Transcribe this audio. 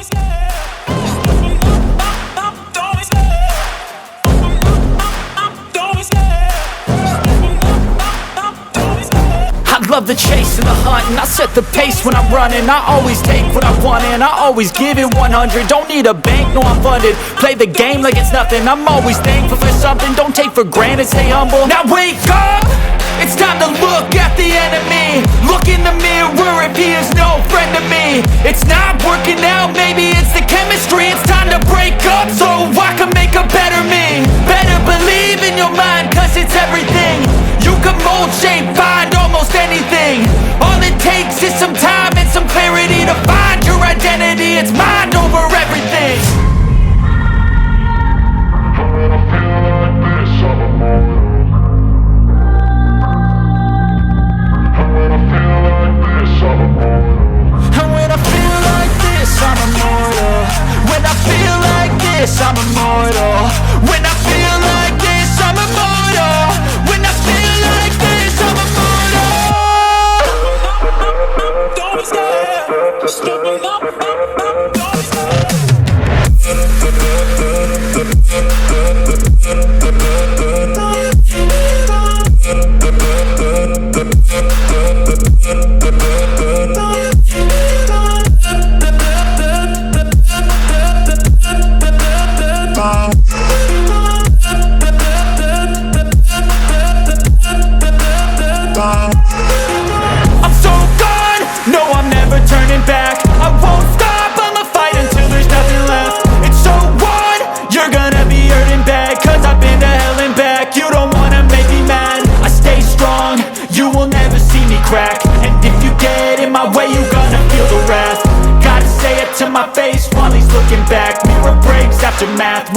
I love the chase and the hunt, and I set the pace when I'm running. I always take what I want and I always give it 100. Don't need a bank, no I'm funded. Play the game like it's nothing. I'm always thankful for something. Don't take for granted, stay humble. Now wake up! It's time to look at the enemy. Look in the mirror if he is no friend to me. It's not working out, maybe it's the chemistry. It's time to break up so I can make a better me. Better believe in your mind, cause it's everything. You can mold, shape, find almost anything. All it takes is some time and some clarity to find your identity. It's mind over everything. I'm immortal. When I feel like this, I'm immortal. When I feel like this, I'm immortal. Don't be scared. Just stepping up. Don't be scared. I'm so gone, no I'm never turning back. I won't stop, I'ma fight until there's nothing left. It's so on, you're gonna be hurting bad, cause I've been to hell and back. You don't wanna make me mad, I stay strong, you will never see me crack. And if you get in my way, you're gonna feel the wrath. Gotta say it to my face while he's looking back. Mirror breaks after math.